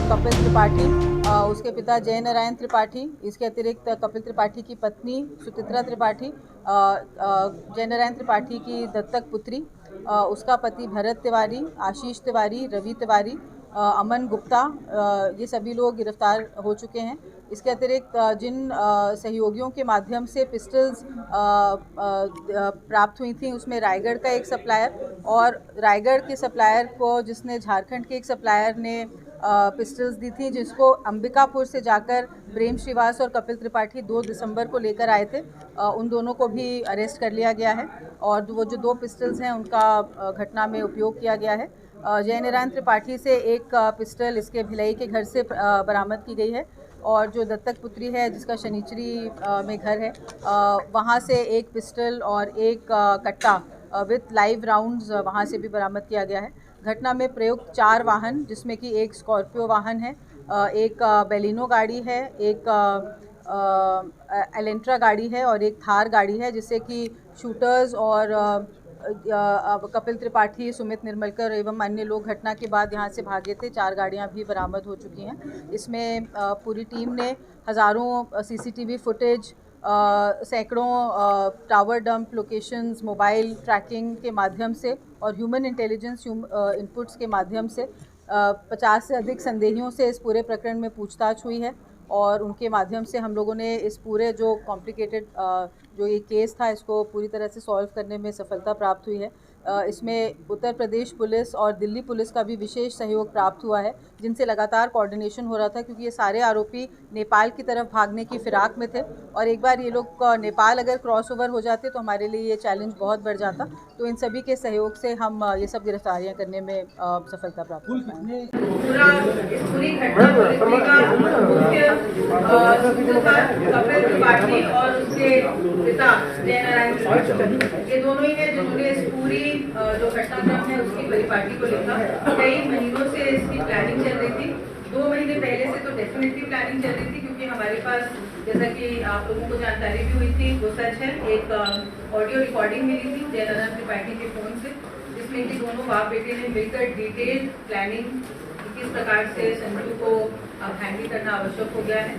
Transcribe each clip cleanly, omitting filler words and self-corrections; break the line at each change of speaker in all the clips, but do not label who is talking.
कपिल त्रिपाठी, उसके पिता जय नारायण त्रिपाठी, इसके अतिरिक्त कपिल त्रिपाठी की पत्नी सुचित्रा त्रिपाठी, जय नारायण त्रिपाठी की दत्तक पुत्री, उसका पति भरत तिवारी, आशीष तिवारी, रवि तिवारी, अमन गुप्ता, ये सभी लोग गिरफ्तार हो चुके हैं। इसके अतिरिक्त जिन सहयोगियों के माध्यम से पिस्टल्स प्राप्त हुई थी, उसमें रायगढ़ का एक सप्लायर और रायगढ़ के सप्लायर को जिसने झारखंड के एक सप्लायर ने पिस्टल्स दी थी, जिसको अंबिकापुर से जाकर प्रेम श्रीवास और कपिल त्रिपाठी 2 दिसंबर को लेकर आए थे, उन दोनों को भी अरेस्ट कर लिया गया है और वो जो 2 पिस्टल्स हैं उनका घटना में उपयोग किया गया है। जय नारायण त्रिपाठी से एक पिस्टल इसके भिलाई के घर से बरामद की गई है और जो दत्तक पुत्री है जिसका शनिचरी में घर है, वहाँ से एक पिस्टल और एक कट्टा विथ लाइव राउंड्स वहाँ से भी बरामद किया गया है। घटना में प्रयुक्त 4 वाहन, जिसमें कि एक स्कॉर्पियो वाहन है, एक बेलिनो गाड़ी है, एक एलेंट्रा गाड़ी है और एक थार गाड़ी है, जिससे कि शूटर्स और कपिल त्रिपाठी, सुमित निर्मलकर एवं अन्य लोग घटना के बाद यहाँ से भागे थे। 4 गाड़ियाँ भी बरामद हो चुकी हैं। इसमें पूरी टीम ने हज़ारों सीसीटीवी फुटेज, सैकड़ों tower dump locations, mobile trekking के माध्यम से और ह्यूमन इंटेलिजेंस इनपुट्स के माध्यम से 50 से अधिक संदेहियों से इस पूरे प्रकरण में पूछताछ हुई है और उनके माध्यम से हम लोगों ने इस पूरे जो कॉम्प्लिकेटेड जो ये केस था, इसको पूरी तरह से सॉल्व करने में सफलता प्राप्त हुई है। इसमें उत्तर प्रदेश पुलिस और दिल्ली पुलिस का भी विशेष सहयोग प्राप्त हुआ है, जिनसे लगातार कोऑर्डिनेशन हो रहा था, क्योंकि ये सारे आरोपी नेपाल की तरफ भागने की फिराक में थे और एक बार ये लोग नेपाल अगर क्रॉस ओवर हो जाते तो हमारे लिए ये चैलेंज बहुत बढ़ जाता। तो इन सभी के सहयोग से हम ये सब गिरफ्तारियां करने में सफलता प्राप्त कर पाए।
कपिल त्रिपाठी और उसके पिता जय नारायण, ये दोनों ही हैं जिन्होंने इस पूरी जो घटनाक्रम है उसकी परिपाटी को लिखा। कई महीनों से इसकी प्लानिंग चल रही थी। 2 महीने पहले से तो डेफिनेटली प्लानिंग चल रही थी, क्योंकि हमारे पास, जैसा कि आप लोगों को जानकारी भी हुई थी, वो सच है, एक ऑडियो रिकॉर्डिंग मिली थी जय नारायण त्रिपाठी के फ़ोन से, जिसमें कि दोनों बाप बेटे ने मिलकर डिटेल प्लानिंग किस प्रकार से संजू को हैंडल करना आवश्यक हो गया है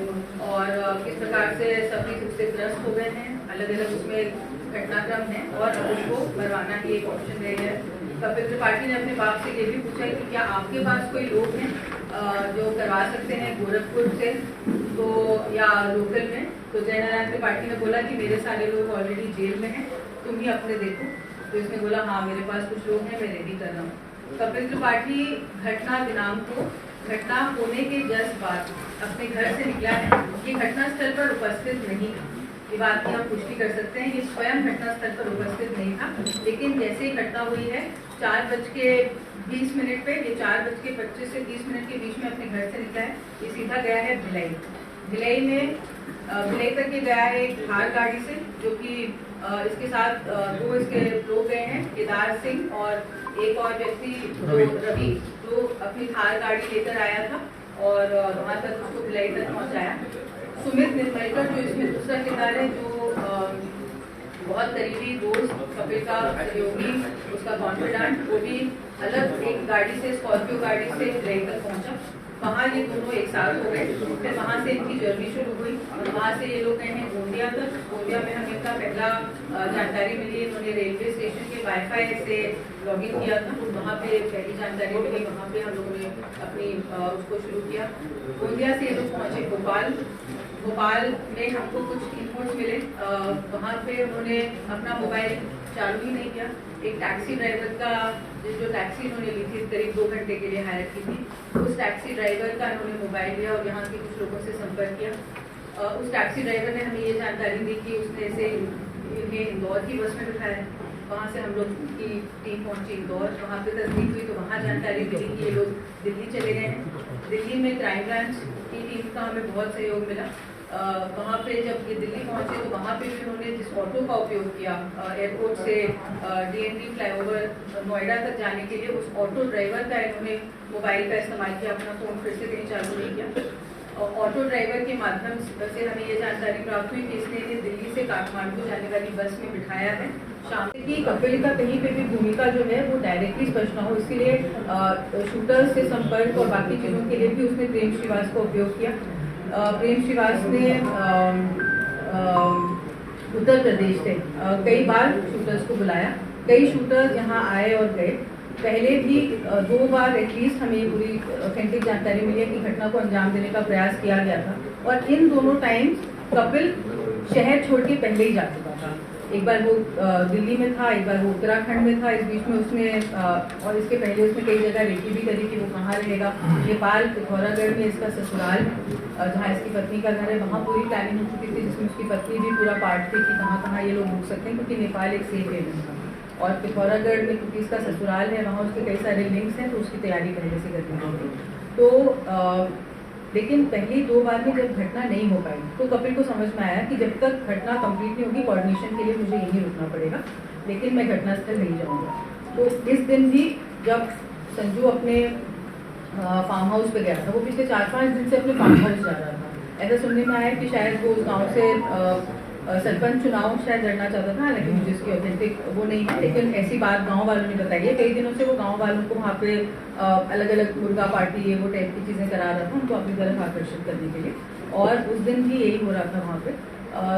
और किस प्रकार से सभी उससे ग्रस्त हो गए हैं, अलग अलग उसमें घटनाक्रम है और अब उसको मरवाना ही एक ऑप्शन रह गया है। कपिल त्रिपाठी ने अपने बाप से ये भी पूछा कि क्या आपके पास कोई लोग हैं जो करवा सकते हैं गोरखपुर से तो या लोकल में। तो जय नारायण त्रिपाठी ने बोला कि मेरे सारे लोग ऑलरेडी जेल में हैं, तुम ही अपने देखो। तो इसने बोला हाँ मेरे पास कुछ लोग हैं, मैं रेडी कर रहा हूँ। कपिल त्रिपाठी घटना दिनांक को घटना होने के जस्ट बाद अपने घर से निकला है। ये घटना स्थल पर उपस्थित नहीं था, ये बात की हम पुष्टि कर सकते हैं। ये स्वयं घटना स्थल पर उपस्थित नहीं था, लेकिन जैसे ही घटना हुई है 4:20 पे, ये 4:25 से 30 के बीच में अपने घर से निकला है। ये सीधा गया है भिलाई। भिलाई में भिलाई तक ये गया है एक थार गाड़ी से, जो कि इसके साथ 2 इसके लोग गए हैं, केदार सिंह और एक और व्यक्ति जो रवि, जो अपनी थार गाड़ी लेकर आया था और वहाँ तक उसको भिलाई तक पहुँचाया। सुमित निर्मलकर जो इसमें दूसरा किरदार है, जो बहुत करीबी दोस्त, कपिल का सहयोगी, उसका कॉन्फिडेंट, वो भी अलग एक गाड़ी से, स्कॉर्पियो गाड़ी से भिलाई तक पहुँचा। वहाँ ये दोनों एक साथ हो गए। फिर वहाँ से इनकी जर्नी शुरू हुई और वहाँ से ये लोग गए हैं गोंदिया तक। गोंदिया में हमें इनका पहला जानकारी मिली, इन्होंने रेलवे स्टेशन के वाईफाई से लॉगिन किया था, वहाँ पे पहली जानकारी मिली, वहाँ पे हम लोगों ने अपनी उसको शुरू किया। गोंदिया से ये लोग पहुँचे भोपाल। भोपाल में हमको कुछ इनपुट्स मिले, वहाँ पे उन्होंने अपना मोबाइल चालू ही नहीं किया। एक टैक्सी ड्राइवर का, जो टैक्सी इन्होंने ली थी करीब 2 घंटे के लिए हायर की थी, उस टैक्सी ड्राइवर का इन्होंने मोबाइल लिया और यहाँ के कुछ लोगों से संपर्क किया। उस टैक्सी ड्राइवर ने हमें ये जानकारी दी कि उसने ऐसे इन्हें इंदौर की बस में बिठाया। वहाँ से हम लोग की टीम पहुँची इंदौर, वहाँ पे तस्दीक हुई तो वहाँ जानकारी मिली कि ये लोग दिल्ली चले गए हैं। दिल्ली में क्राइम ब्रांच की टीम का हमें बहुत सहयोग मिला। वहाँ पे जब ये दिल्ली पहुँचे तो वहाँ पे भी उन्होंने जिस ऑटो का उपयोग किया एयरपोर्ट से DND फ्लाईओवर नोएडा तक जाने के लिए, उस ऑटो ड्राइवर का इन्होंने मोबाइल का इस्तेमाल किया, अपना फ़ोन फिर से कहीं चालू नहीं किया। ऑटो ड्राइवर के माध्यम से हमें ये जानकारी प्राप्त हुई कि इसने इन्हें दिल्ली से काठमांडू जाने वाली बस में बिठाया है। शाम की कपिल का कहीं पे भी भूमिका जो है वो डायरेक्टली स्पष्ट ना हो, इसीलिए शूटर्स से संपर्क और बाकी चीज़ों के लिए भी उसने प्रेम श्रीवास का उपयोग किया। प्रेम श्रीवास ने उत्तर प्रदेश से कई बार शूटर्स को बुलाया, कई शूटर्स यहाँ आए और गए। पहले भी 2 बार एटलीस्ट हमें पूरी ऑथेंटिक जानकारी मिली है कि घटना को अंजाम देने का प्रयास किया गया था, और इन दोनों टाइम्स कपिल शहर छोड़ के पहले ही जा चुका था। एक बार वो दिल्ली में था, एक बार वो उत्तराखंड में था, इस बीच में उसने और इसके पहले उसने कई जगह रेकी भी करी कि वो कहाँ रहेगा। नेपाल पिथौरागढ़ में इसका ससुराल, जहाँ इसकी पत्नी का घर है, वहाँ पूरी प्लानिंग हो चुकी थी, जिसमें उसकी पत्नी भी पूरा पार्ट थी कि कहाँ कहाँ ये लोग रुक सकते हैं, क्योंकि नेपाल एक सेफ एरिया था। और पिथौरागढ़ में क्योंकि इसका ससुराल है, वहाँ उसके कई सारे लिंक्स हैं, तो उसकी तैयारी पहले से करनी होगी। तो लेकिन पहली 2 बार में जब घटना नहीं हो पाई तो कपिल को समझ में आया कि जब तक घटना कंप्लीट नहीं होगी, कोऑर्डिनेशन के लिए मुझे यहीं रुकना पड़ेगा, लेकिन मैं घटनास्थल नहीं जाऊँगा। तो इस दिन भी जब संजू अपने फार्म हाउस पे गया था, वो पिछले 4-5 दिन से अपने फार्म हाउस जा रहा था। ऐसा सुनने में आया कि शायद वो उस गाँव से सरपंच चुनाव शायद लड़ना चाहता था, हालांकि मुझे इसकी ऑथेंटिक वो नहीं है, लेकिन ऐसी बात गांव वालों ने बताई है। कई दिनों से वो गांव वालों को वहाँ पे अलग अलग मुर्गा पार्टी ये वो टाइप की चीज़ें करा रहा था, उनको अपनी तरफ आकर्षित करने के लिए, और उस दिन भी यही हो रहा था वहाँ पे।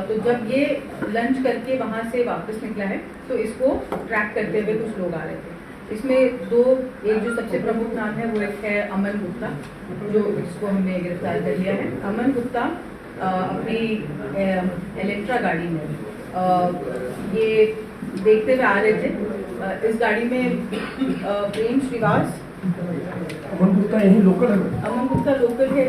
तो जब ये लंच करके वहाँ से वापस निकला है तो इसको ट्रैक करते हुए कुछ लोग आ रहे थे। इसमें एक जो सबसे प्रमुख नाम है वो एक है अमन गुप्ता, जो इसको हमने गिरफ्तार कर लिया है। अमन गुप्ता अपनी एलेक्ट्रा गाड़ी में ये देखते हुए आ रहे थे। इस गाड़ी में प्रेम श्रीवास,
अमन गुप्ता यही लोकल है।
अमन गुप्ता लोकल है।